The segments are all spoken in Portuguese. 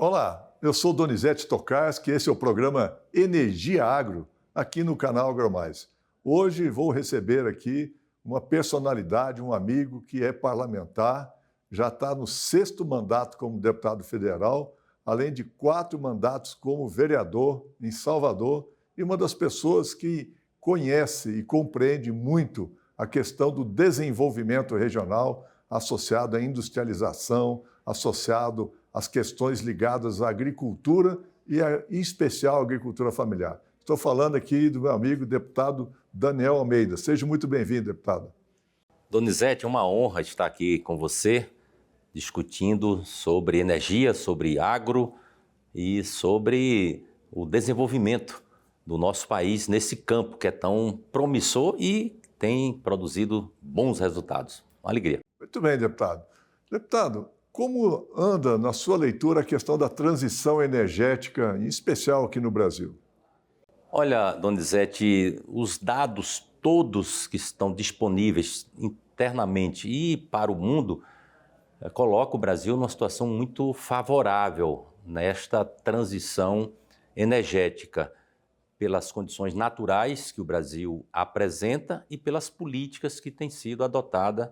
Olá, eu sou Donizete Tokarski, esse é o programa Energia Agro, aqui no canal AgroMais. Hoje vou receber aqui uma personalidade, um amigo que é parlamentar, já está no 6º mandato como deputado federal, além de 4 mandatos como vereador em Salvador, e uma das pessoas que conhece e compreende muito a questão do desenvolvimento regional associado à industrialização, associado às questões ligadas à agricultura e, em especial, à agricultura familiar. Estou falando aqui do meu amigo deputado Daniel Almeida. Seja muito bem-vindo, deputado. Donizete, é uma honra estar aqui com você, discutindo sobre energia, sobre agro e sobre o desenvolvimento do nosso país nesse campo que é tão promissor e tem produzido bons resultados. Uma alegria. Muito bem, deputado. Deputado, como anda, na sua leitura, a questão da transição energética, em especial aqui no Brasil? Olha, Donizete, os dados todos que estão disponíveis internamente e para o mundo colocam o Brasil numa situação muito favorável nesta transição energética, pelas condições naturais que o Brasil apresenta e pelas políticas que têm sido adotadas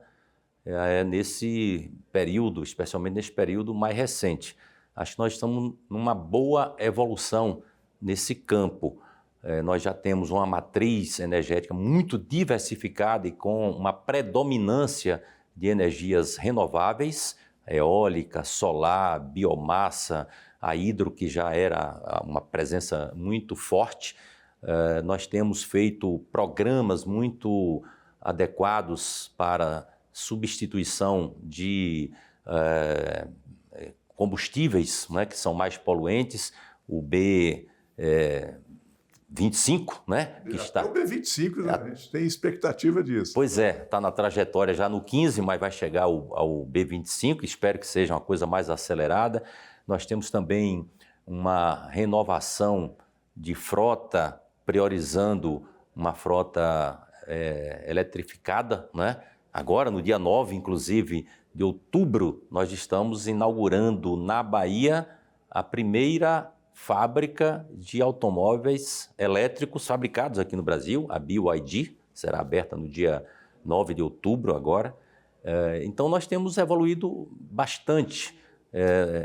nesse período, especialmente nesse período mais recente. Acho que nós estamos numa boa evolução nesse campo. Nós já temos uma matriz energética muito diversificada e com uma predominância de energias renováveis, eólica, solar, biomassa, a hidro, que já era uma presença muito forte. Nós temos feito programas muito adequados para substituição de combustíveis, né, que são mais poluentes, o B25, né? Que está... O B25, a gente tem expectativa disso. Pois é, está na trajetória já no 15, mas vai chegar ao B25, espero que seja uma coisa mais acelerada. Nós temos também uma renovação de frota, priorizando uma frota eletrificada, né? Agora, no dia 9, inclusive, de outubro, nós estamos inaugurando na Bahia a primeira fábrica de automóveis elétricos fabricados aqui no Brasil, a BYD, será aberta no dia 9 de outubro agora. Então, nós temos evoluído bastante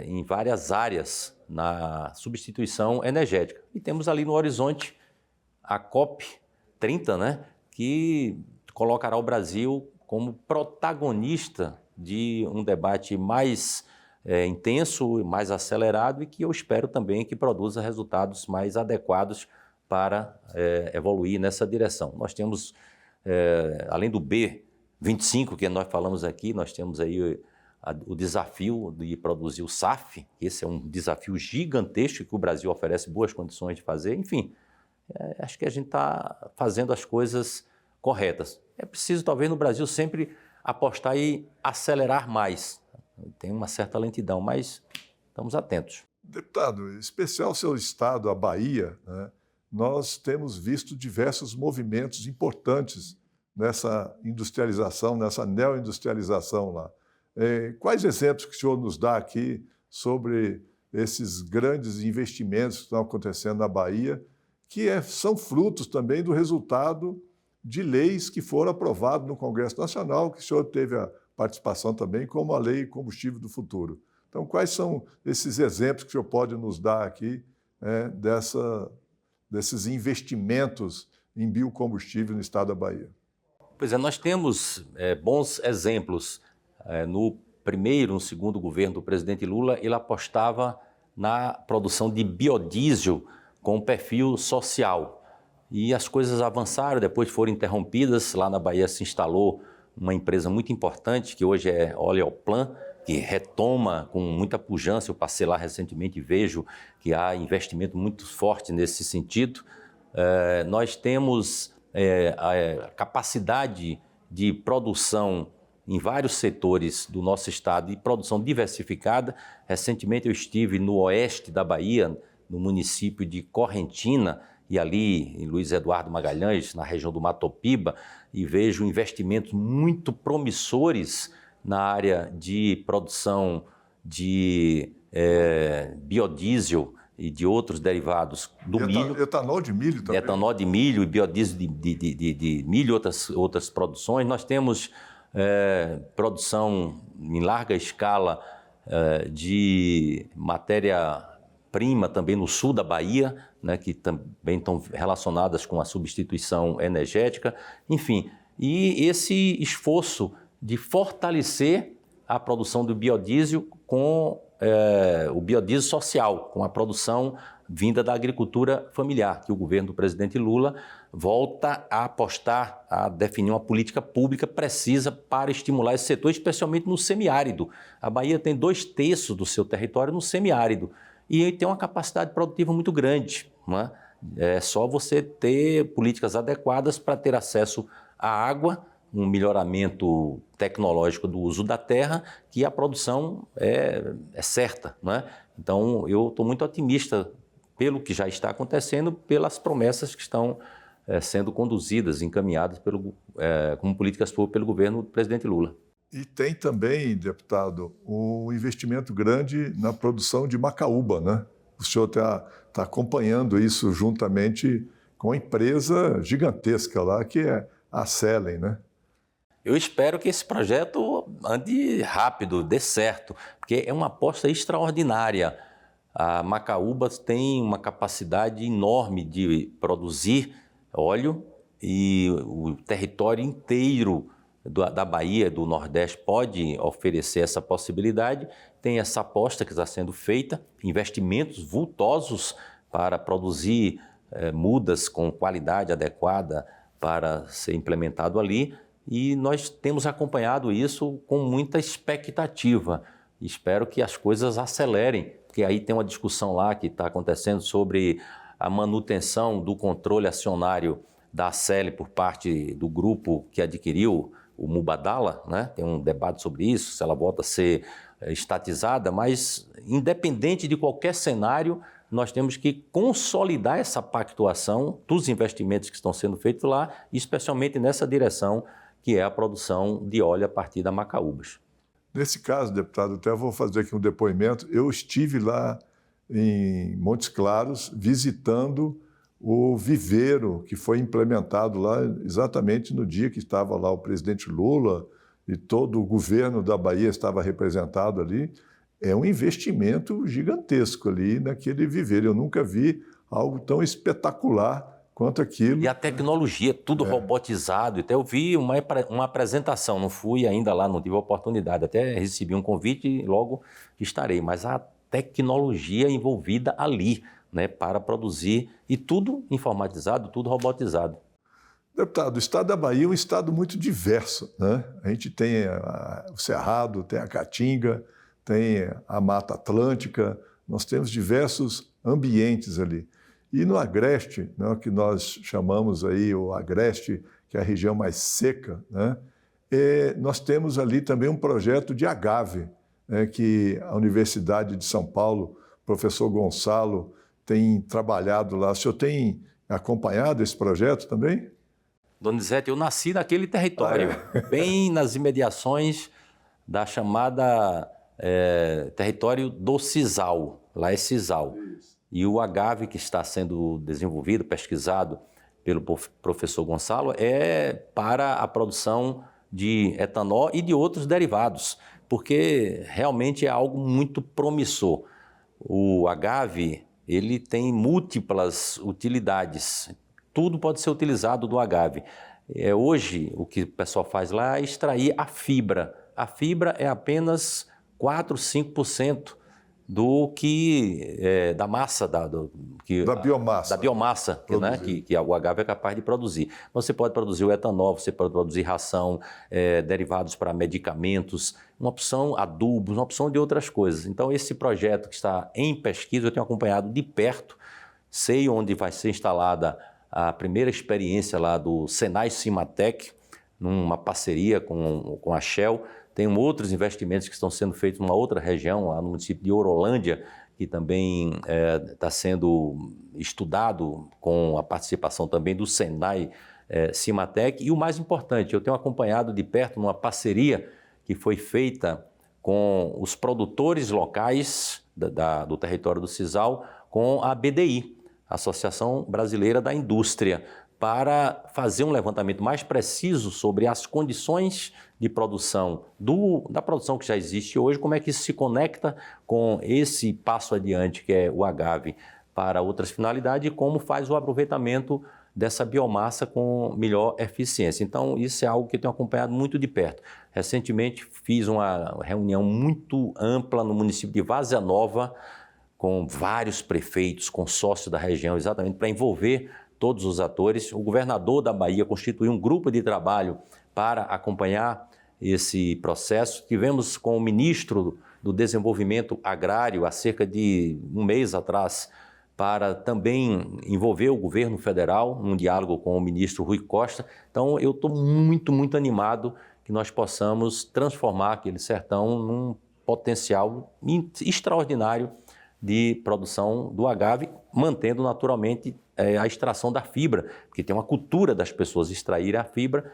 em várias áreas na substituição energética. E temos ali no horizonte a COP30, né, que colocará o Brasil como protagonista de um debate mais intenso, mais acelerado e que eu espero também que produza resultados mais adequados para evoluir nessa direção. Nós temos, além do B25 que nós falamos aqui, nós temos aí o desafio de produzir o SAF, esse é um desafio gigantesco que o Brasil oferece boas condições de fazer. Enfim, acho que a gente está fazendo as coisas corretas. É preciso, talvez, no Brasil sempre apostar e acelerar mais. Tem uma certa lentidão, mas estamos atentos. Deputado, em especial seu estado, a Bahia, né, nós temos visto diversos movimentos importantes nessa industrialização, nessa neoindustrialização lá. Quais exemplos que o senhor nos dá aqui sobre esses grandes investimentos que estão acontecendo na Bahia, que são frutos também do resultado de leis que foram aprovadas no Congresso Nacional, que o senhor teve a participação também, como a Lei Combustível do Futuro. Então, quais são esses exemplos que o senhor pode nos dar aqui desses investimentos em biocombustível no estado da Bahia? Pois é, nós temos bons exemplos. No primeiro, no segundo governo do presidente Lula, ele apostava na produção de biodiesel com perfil social. E as coisas avançaram, depois foram interrompidas. Lá na Bahia se instalou uma empresa muito importante, que hoje é Oleoplan, que retoma com muita pujança. Eu passei lá recentemente e vejo que há investimento muito forte nesse sentido. Nós temos a capacidade de produção em vários setores do nosso estado e produção diversificada. Recentemente eu estive no oeste da Bahia, no município de Correntina, e ali em Luiz Eduardo Magalhães, na região do Matopiba, e vejo investimentos muito promissores na área de produção de biodiesel e de outros derivados do milho. Etanol de milho também. Etanol de milho e biodiesel de milho e outras produções. Nós temos produção em larga escala de matéria-prima também no sul da Bahia, né, que também estão relacionadas com a substituição energética. Enfim, e esse esforço de fortalecer a produção do biodiesel com o biodiesel social, com a produção vinda da agricultura familiar, que o governo do presidente Lula volta a apostar, a definir uma política pública precisa para estimular esse setor, especialmente no semiárido. A Bahia tem 2/3 do seu território no semiárido e tem uma capacidade produtiva muito grande, não é? É só você ter políticas adequadas para ter acesso à água, um melhoramento tecnológico do uso da terra, que a produção é certa, não é? Então, eu estou muito otimista pelo que já está acontecendo, pelas promessas que estão sendo conduzidas, encaminhadas como políticas públicas pelo governo do presidente Lula. E tem também, deputado, um investimento grande na produção de macaúba, né? O senhor está acompanhando isso juntamente com a empresa gigantesca lá, que é a Selen, né? Eu espero que esse projeto ande rápido, dê certo, porque é uma aposta extraordinária. A macaúba tem uma capacidade enorme de produzir óleo e o território inteiro da Bahia, do Nordeste, pode oferecer essa possibilidade. Tem essa aposta que está sendo feita, investimentos vultosos para produzir mudas com qualidade adequada para ser implementado ali. E nós temos acompanhado isso com muita expectativa. Espero que as coisas acelerem, porque aí tem uma discussão lá que está acontecendo sobre a manutenção do controle acionário da Selen por parte do grupo que adquiriu o Mubadala, né? Tem um debate sobre isso, se ela volta a ser estatizada, mas independente de qualquer cenário, nós temos que consolidar essa pactuação dos investimentos que estão sendo feitos lá, especialmente nessa direção que é a produção de óleo a partir da macaúbas. Nesse caso, deputado, até vou fazer aqui um depoimento. Eu estive lá em Montes Claros visitando o viveiro que foi implementado lá exatamente no dia que estava lá o presidente Lula e todo o governo da Bahia estava representado ali. É um investimento gigantesco ali naquele viveiro. Eu nunca vi algo tão espetacular quanto aquilo. E a tecnologia, tudo robotizado. Até eu vi uma apresentação, não fui ainda lá, não tive a oportunidade. Até recebi um convite e logo estarei. Mas a tecnologia envolvida ali, né, para produzir, e tudo informatizado, tudo robotizado. Deputado, o estado da Bahia é um estado muito diverso, né? A gente tem o Cerrado, tem a Caatinga, tem a Mata Atlântica, nós temos diversos ambientes ali. E no Agreste, né, que nós chamamos aí o Agreste, que é a região mais seca, né, nós temos ali também um projeto de agave, né, que a Universidade de São Paulo, o professor Gonçalo, tem trabalhado lá. O senhor tem acompanhado esse projeto também? Donizete, eu nasci naquele território, bem nas imediações da chamada território do sisal, lá é sisal. E o agave que está sendo desenvolvido, pesquisado pelo professor Gonçalo, é para a produção de etanol e de outros derivados, porque realmente é algo muito promissor. O agave, ele tem múltiplas utilidades, tudo pode ser utilizado do agave. Hoje, o que o pessoal faz lá é extrair a fibra. A fibra é apenas 4, 5% do que da massa, da biomassa né, que o agave é capaz de produzir. Você pode produzir o etanol, você pode produzir ração, derivados para medicamentos, uma opção adubos, uma opção de outras coisas. Então, esse projeto que está em pesquisa, eu tenho acompanhado de perto, sei onde vai ser instalada a primeira experiência lá do Senai Cimatec, numa parceria com a Shell. Tem outros investimentos que estão sendo feitos numa outra região, lá no município de Orolândia, que também está sendo estudado com a participação também do Senai Cimatec. E o mais importante, eu tenho acompanhado de perto uma parceria que foi feita com os produtores locais do território do Sisal, com a BDI, Associação Brasileira da Indústria, para fazer um levantamento mais preciso sobre as condições de produção da produção que já existe hoje, como é que isso se conecta com esse passo adiante que é o agave para outras finalidades e como faz o aproveitamento dessa biomassa com melhor eficiência. Então, isso é algo que eu tenho acompanhado muito de perto. Recentemente, fiz uma reunião muito ampla no município de Várzea Nova, com vários prefeitos, consórcios da região, exatamente para envolver todos os atores. O governador da Bahia constituiu um grupo de trabalho para acompanhar esse processo. Tivemos com o ministro do Desenvolvimento Agrário, há cerca de um mês atrás, para também envolver o governo federal, num diálogo com o ministro Rui Costa. Então, eu estou muito, muito animado que nós possamos transformar aquele sertão num potencial extraordinário de produção do agave, mantendo naturalmente a extração da fibra, porque tem uma cultura das pessoas extraírem a fibra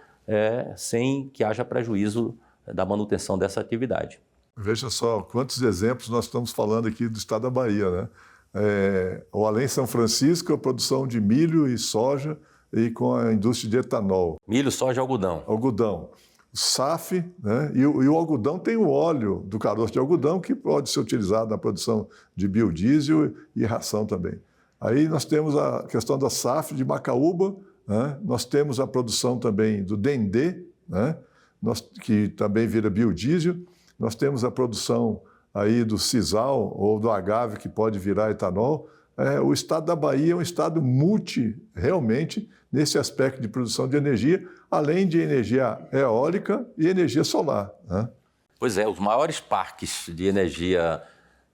sem que haja prejuízo da manutenção dessa atividade. Veja só quantos exemplos nós estamos falando aqui do estado da Bahia, né? O Além São Francisco, a produção de milho e soja e com a indústria de etanol. Milho, soja e algodão. Algodão. O SAF, né? E o algodão tem o óleo do caroço de algodão que pode ser utilizado na produção de biodiesel e ração também. Aí nós temos a questão da SAF de macaúba, né? Nós temos a produção também do dendê, né? Que também vira biodiesel. Nós temos a produção aí do sisal ou do agave que pode virar etanol. O estado da Bahia é um estado realmente nesse aspecto de produção de energia, além de energia eólica e energia solar, né? Pois é, os maiores parques de energia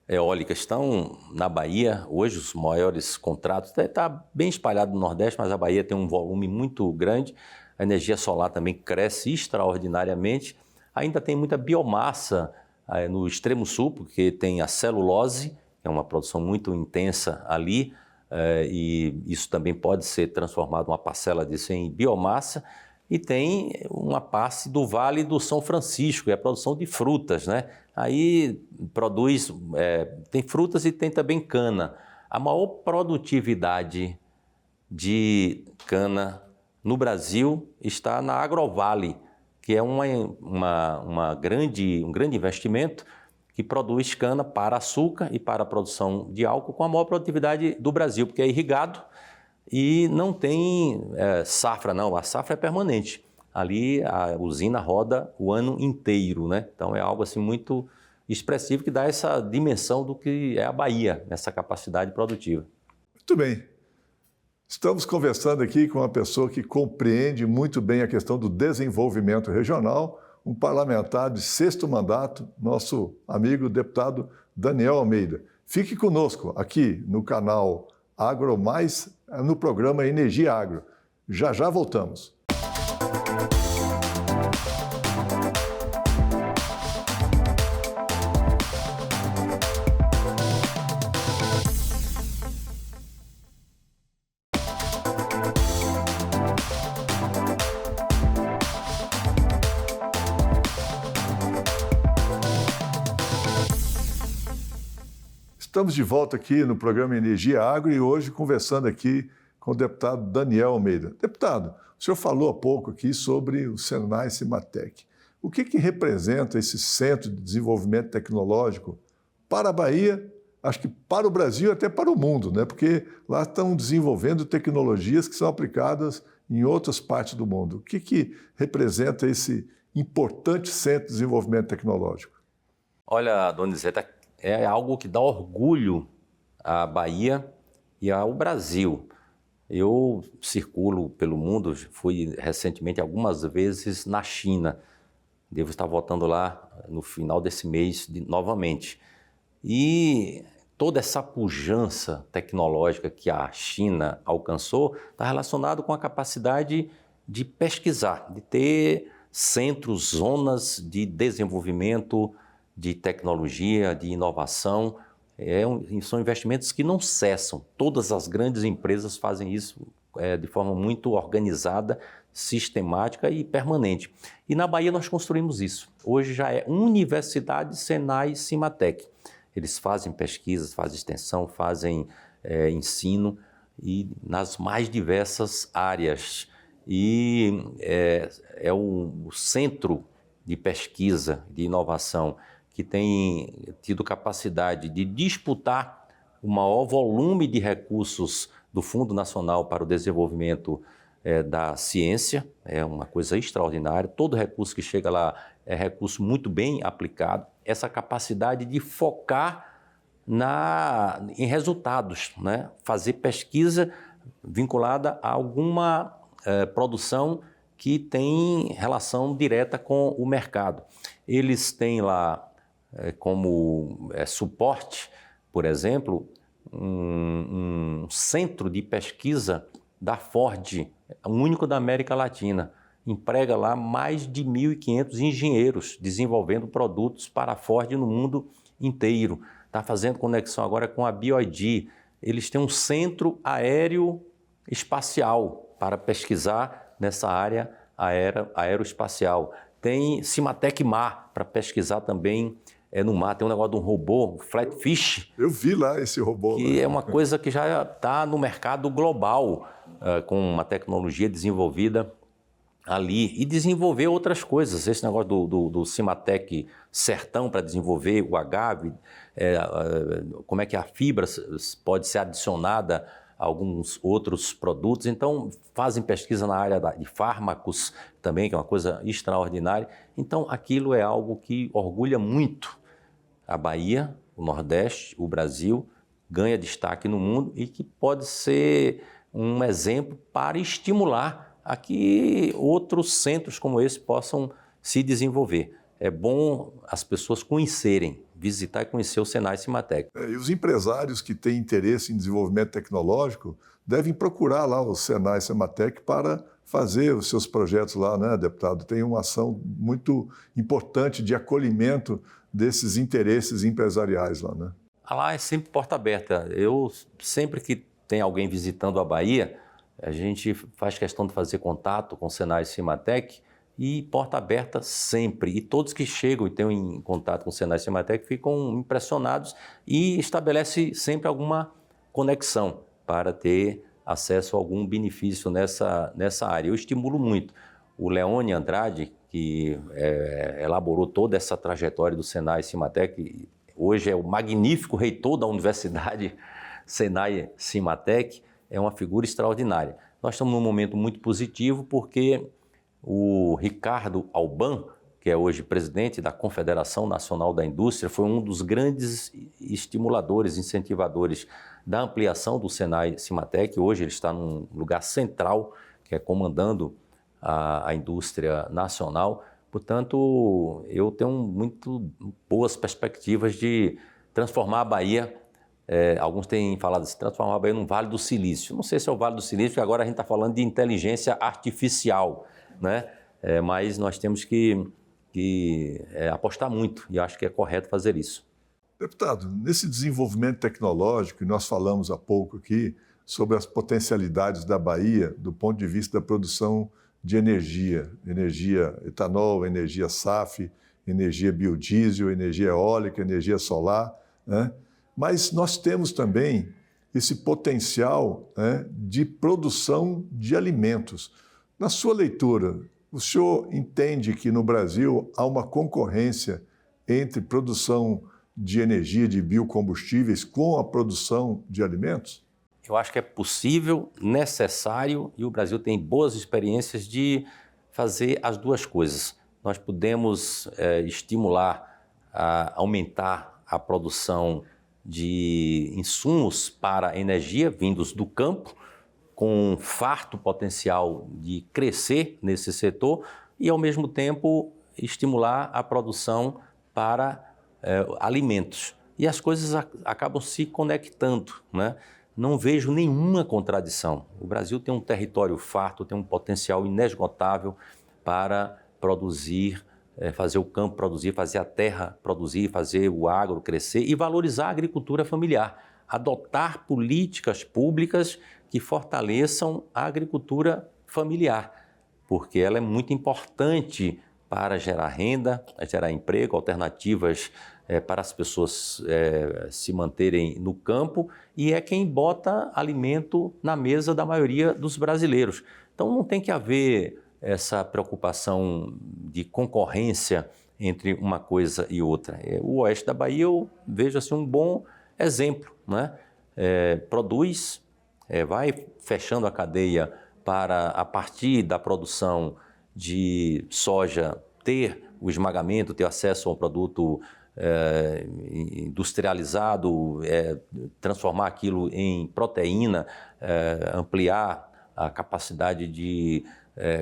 eólica estão na Bahia. Hoje os maiores contratos, está bem espalhado no Nordeste, mas a Bahia tem um volume muito grande. A energia solar também cresce extraordinariamente. Ainda tem muita biomassa no extremo sul, porque tem a celulose, que é uma produção muito intensa ali, e isso também pode ser transformado, uma parcela disso, em biomassa. E tem uma parte do Vale do São Francisco, é a produção de frutas, né? Aí produz, tem frutas e tem também cana. A maior produtividade de cana no Brasil está na Agrovale, que é um grande investimento que produz cana para açúcar e para a produção de álcool com a maior produtividade do Brasil, porque é irrigado e não tem safra, não. A safra é permanente. Ali a usina roda o ano inteiro, né? Então é algo assim muito expressivo que dá essa dimensão do que é a Bahia, nessa capacidade produtiva. Muito bem. Estamos conversando aqui com uma pessoa que compreende muito bem a questão do desenvolvimento regional, um parlamentar de 6º mandato, nosso amigo deputado Daniel Almeida. Fique conosco aqui no canal Agro Mais, no programa Energia Agro. Já já voltamos. Estamos de volta aqui no programa Energia Agro e hoje conversando aqui com o deputado Daniel Almeida. Deputado, o senhor falou há pouco aqui sobre o Senai Cimatec. O que representa esse Centro de Desenvolvimento Tecnológico para a Bahia, acho que para o Brasil e até para o mundo, né? Porque lá estão desenvolvendo tecnologias que são aplicadas em outras partes do mundo. O que representa esse importante Centro de Desenvolvimento Tecnológico? Olha, Donizete, é algo que dá orgulho à Bahia e ao Brasil. Eu circulo pelo mundo, fui recentemente algumas vezes na China. Devo estar voltando lá no final desse mês novamente. E toda essa pujança tecnológica que a China alcançou está relacionado com a capacidade de pesquisar, de ter centros, zonas de desenvolvimento, de tecnologia, de inovação. São investimentos que não cessam. Todas as grandes empresas fazem isso de forma muito organizada, sistemática e permanente. E na Bahia nós construímos isso. Hoje já é Universidade Senai Cimatec. Eles fazem pesquisas, fazem extensão, fazem ensino e nas mais diversas áreas. E é o centro de pesquisa, de inovação, que tem tido capacidade de disputar o maior volume de recursos do Fundo Nacional para o Desenvolvimento da Ciência. É uma coisa extraordinária. Todo recurso que chega lá é recurso muito bem aplicado. Essa capacidade de focar em resultados, né? Fazer pesquisa vinculada a alguma produção que tem relação direta com o mercado. Eles têm lá como suporte, por exemplo, um centro de pesquisa da Ford, o único da América Latina. Emprega lá mais de 1.500 engenheiros desenvolvendo produtos para a Ford no mundo inteiro. Está fazendo conexão agora com a BYD. Eles têm um centro aéreo espacial para pesquisar nessa área aeroespacial. Tem Cimatec Mar para pesquisar também no mar. Tem um negócio de um robô, um Flatfish. Eu vi lá esse robô. Que é uma coisa que já está no mercado global, com uma tecnologia desenvolvida ali. E desenvolver outras coisas. Esse negócio do Cimatec Sertão para desenvolver o agave, como é que a fibra pode ser adicionada a alguns outros produtos. Então, fazem pesquisa na área de fármacos também, que é uma coisa extraordinária. Então, aquilo é algo que orgulha muito a Bahia, o Nordeste, o Brasil, ganha destaque no mundo e que pode ser um exemplo para estimular a que outros centros como esse possam se desenvolver. É bom as pessoas conhecerem, visitar e conhecer o Senai Cimatec. E os empresários que têm interesse em desenvolvimento tecnológico devem procurar lá o Senai Cimatec para fazer os seus projetos lá, né, deputado? Tem uma ação muito importante de acolhimento desses interesses empresariais lá, né? Lá é sempre porta aberta. Eu, sempre que tem alguém visitando a Bahia, a gente faz questão de fazer contato com o Senai Cimatec e porta aberta sempre. E todos que chegam e têm em contato com o Senai Cimatec ficam impressionados e estabelece sempre alguma conexão para ter acesso a algum benefício nessa área. Eu estimulo muito. O Leone Andrade, que elaborou toda essa trajetória do Senai Cimatec, hoje é o magnífico reitor da Universidade Senai Cimatec, é uma figura extraordinária. Nós estamos num momento muito positivo porque o Ricardo Alban, que é hoje presidente da Confederação Nacional da Indústria, foi um dos grandes estimuladores, incentivadores da ampliação do Senai Cimatec. Hoje ele está num lugar central, que é comandando a indústria nacional. Portanto, eu tenho muito boas perspectivas de transformar a Bahia. Alguns têm falado assim, transformar a Bahia num Vale do Silício. Não sei se é o Vale do Silício, porque agora a gente está falando de inteligência artificial, né? Mas nós temos que apostar muito e acho que é correto fazer isso. Deputado, nesse desenvolvimento tecnológico, e nós falamos há pouco aqui sobre as potencialidades da Bahia do ponto de vista da produção de energia etanol, energia SAF, energia biodiesel, energia eólica, energia solar, né? Mas nós temos também esse potencial, né, de produção de alimentos. Na sua leitura, o senhor entende que no Brasil há uma concorrência entre produção de energia de biocombustíveis com a produção de alimentos? Eu acho que é possível, necessário, e o Brasil tem boas experiências de fazer as duas coisas. Nós podemos estimular, aumentar a produção de insumos para energia vindos do campo, com um farto potencial de crescer nesse setor e, ao mesmo tempo, estimular a produção para alimentos. E as coisas acabam se conectando, né? Não vejo nenhuma contradição. O Brasil tem um território farto, tem um potencial inesgotável para produzir, fazer o campo produzir, fazer a terra produzir, fazer o agro crescer e valorizar a agricultura familiar. adotar políticas públicas que fortaleçam a agricultura familiar, porque ela é muito importante para gerar renda, gerar emprego, alternativas para as pessoas se manterem no campo, e é quem bota alimento na mesa da maioria dos brasileiros. Então não tem que haver essa preocupação de concorrência entre uma coisa e outra. O oeste da Bahia eu vejo assim, um bom exemplo, né? Produz, vai fechando a cadeia para, a partir da produção de soja, ter o esmagamento, ter acesso a um produto industrializado, transformar aquilo em proteína, ampliar a capacidade de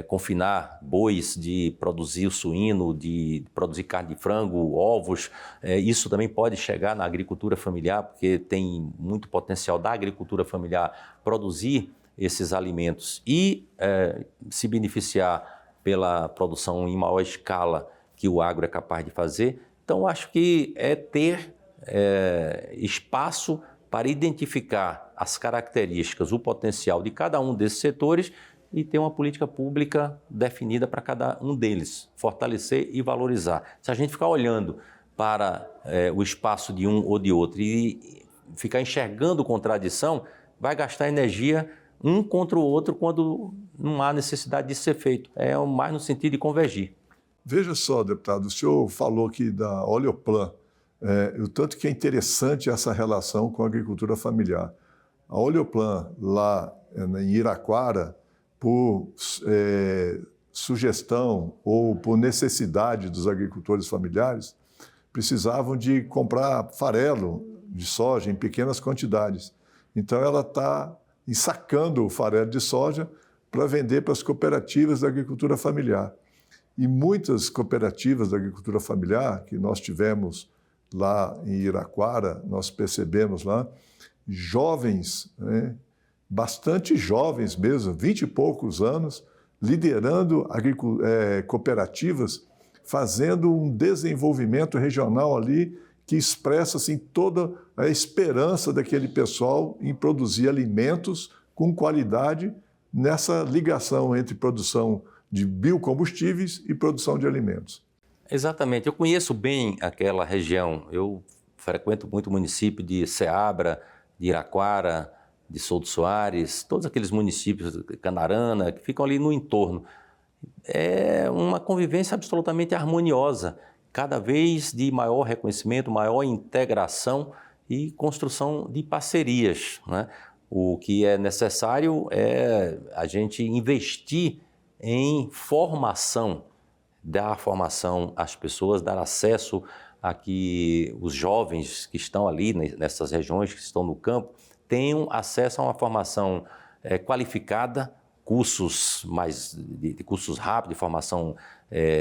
confinar bois, de produzir o suíno, de produzir carne de frango, ovos. Isso também pode chegar na agricultura familiar, porque tem muito potencial da agricultura familiar produzir esses alimentos e se beneficiar pela produção em maior escala que o agro é capaz de fazer. Então, acho que é ter espaço para identificar as características, o potencial de cada um desses setores e ter uma política pública definida para cada um deles, fortalecer e valorizar. Se a gente ficar olhando para o espaço de um ou de outro e ficar enxergando contradição, vai gastar energia um contra o outro quando não há necessidade de ser feito. É mais no sentido de convergir. Veja só, deputado, o senhor falou aqui da Oleoplan, o tanto que é interessante essa relação com a agricultura familiar. A Oleoplan, lá em Iraquara, por sugestão ou por necessidade dos agricultores familiares, precisavam de comprar farelo de soja em pequenas quantidades. Então, ela está ensacando o farelo de soja para vender para as cooperativas da agricultura familiar. E muitas cooperativas da agricultura familiar que nós tivemos lá em Iraquara, nós percebemos lá, jovens, né, bastante jovens mesmo, 20 e poucos anos, liderando cooperativas, fazendo um desenvolvimento regional ali que expressa assim, toda a esperança daquele pessoal em produzir alimentos com qualidade nessa ligação entre produção de biocombustíveis e produção de alimentos. Exatamente. Eu conheço bem aquela região. Eu frequento muito o município de Ceabra, de Iraquara, de Souto Soares, todos aqueles municípios, Canarana, que ficam ali no entorno. É uma convivência absolutamente harmoniosa, cada vez de maior reconhecimento, maior integração e construção de parcerias, né? O que é necessário é a gente investir em formação, dar formação às pessoas, dar acesso a que os jovens que estão ali nessas regiões, que estão no campo, tenham acesso a uma formação qualificada, cursos cursos rápidos, de formação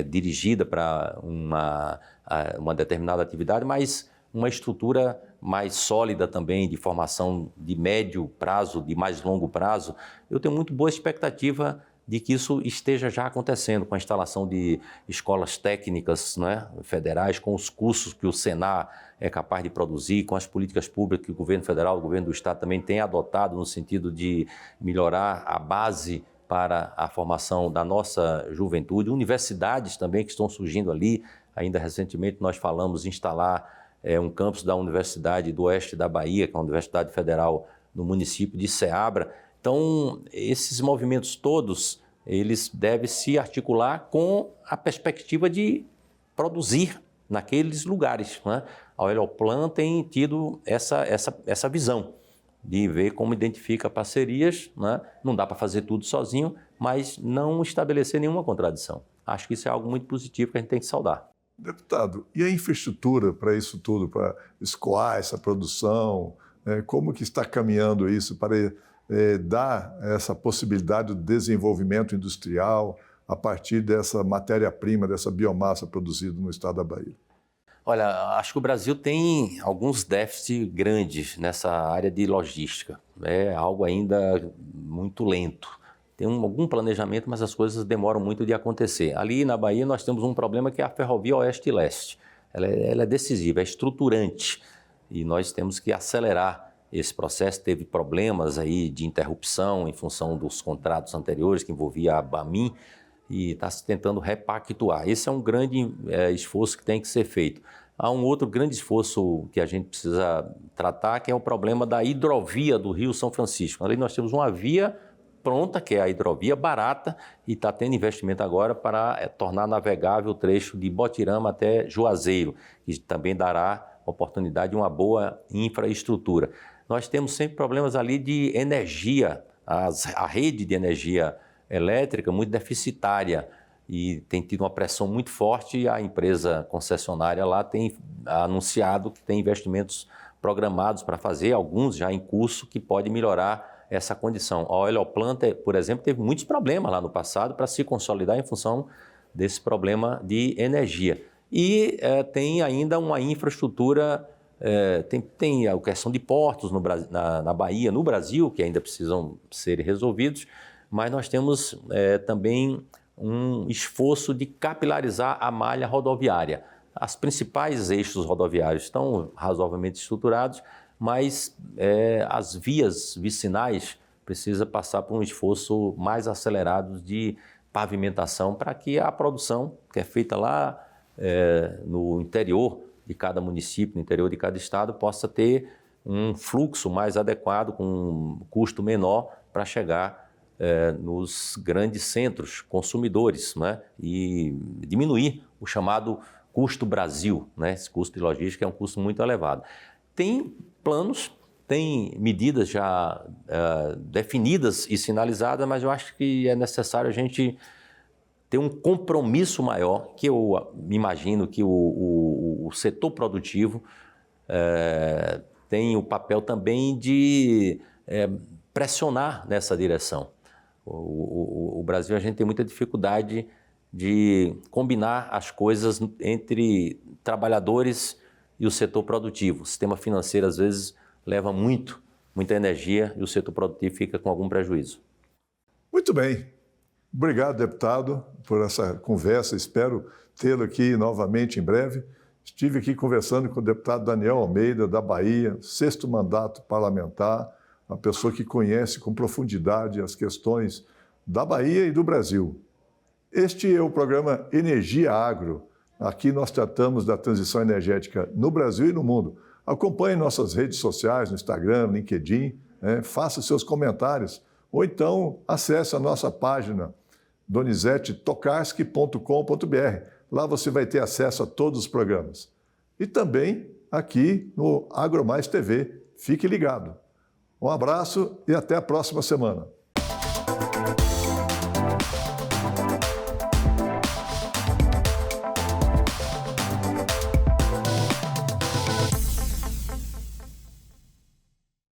dirigida para uma determinada atividade, mas uma estrutura mais sólida também de formação de médio prazo, de mais longo prazo. Eu tenho muito boa expectativa de que isso esteja já acontecendo com a instalação de escolas técnicas, né, federais, com os cursos que o Senar é capaz de produzir, com as políticas públicas que o governo federal, o governo do estado também tem adotado no sentido de melhorar a base para a formação da nossa juventude, universidades também que estão surgindo ali. Ainda recentemente nós falamos em instalar um campus da Universidade do Oeste da Bahia, que é uma universidade federal no município de Ceabra. Então, esses movimentos todos, eles devem se articular com a perspectiva de produzir naqueles lugares, né? A Oleoplan tem tido essa visão de ver como identifica parcerias, né? Não dá para fazer tudo sozinho, mas não estabelecer nenhuma contradição. Acho que isso é algo muito positivo que a gente tem que saudar. Deputado, e a infraestrutura para isso tudo, para escoar essa produção, como que está caminhando isso para dar essa possibilidade do desenvolvimento industrial a partir dessa matéria-prima, dessa biomassa produzida no estado da Bahia? Olha, acho que o Brasil tem alguns déficits grandes nessa área de logística. É algo ainda muito lento. Tem algum planejamento, mas as coisas demoram muito de acontecer. Ali na Bahia nós temos um problema que é a ferrovia oeste e leste. Ela é decisiva, é estruturante e nós temos que acelerar esse processo, teve problemas aí de interrupção em função dos contratos anteriores que envolvia a Bamin e está se tentando repactuar. Esse é um grande esforço que tem que ser feito. Há um outro grande esforço que a gente precisa tratar, que é o problema da hidrovia do Rio São Francisco. Ali nós temos uma via pronta, que é a hidrovia barata, e está tendo investimento agora para tornar navegável o trecho de Botirama até Juazeiro, que também dará oportunidade de uma boa infraestrutura. Nós temos sempre problemas ali de energia, a rede de energia elétrica muito deficitária e tem tido uma pressão muito forte e a empresa concessionária lá tem anunciado que tem investimentos programados para fazer, alguns já em curso, que pode melhorar essa condição. A Oleoplanta, por exemplo, teve muitos problemas lá no passado para se consolidar em função desse problema de energia. E tem ainda uma infraestrutura, tem a questão de portos na Bahia, no Brasil, que ainda precisam ser resolvidos, mas nós temos também um esforço de capilarizar a malha rodoviária. Os principais eixos rodoviários estão razoavelmente estruturados, mas as vias vicinais precisam passar por um esforço mais acelerado de pavimentação para que a produção, que é feita lá no interior de cada município, no interior de cada estado, possa ter um fluxo mais adequado, com um custo menor para chegar nos grandes centros consumidores, né? E diminuir o chamado custo Brasil, né? Esse custo de logística é um custo muito elevado. Tem planos, tem medidas já definidas e sinalizadas, mas eu acho que é necessário a gente ter um compromisso maior, que eu imagino que o setor produtivo tem o papel também de pressionar nessa direção. O Brasil, a gente tem muita dificuldade de combinar as coisas entre trabalhadores e o setor produtivo. O sistema financeiro, às vezes, leva muita energia e o setor produtivo fica com algum prejuízo. Muito bem. Obrigado, deputado, por essa conversa. Espero tê-lo aqui novamente em breve. Estive aqui conversando com o deputado Daniel Almeida, da Bahia, 6º mandato parlamentar, uma pessoa que conhece com profundidade as questões da Bahia e do Brasil. Este é o programa Energia Agro. Aqui nós tratamos da transição energética no Brasil e no mundo. Acompanhe nossas redes sociais, no Instagram, no LinkedIn, faça seus comentários, ou então acesse a nossa página donizete.tokarski.com.br. Lá você vai ter acesso a todos os programas. E também aqui no AgroMais TV. Fique ligado. Um abraço e até a próxima semana.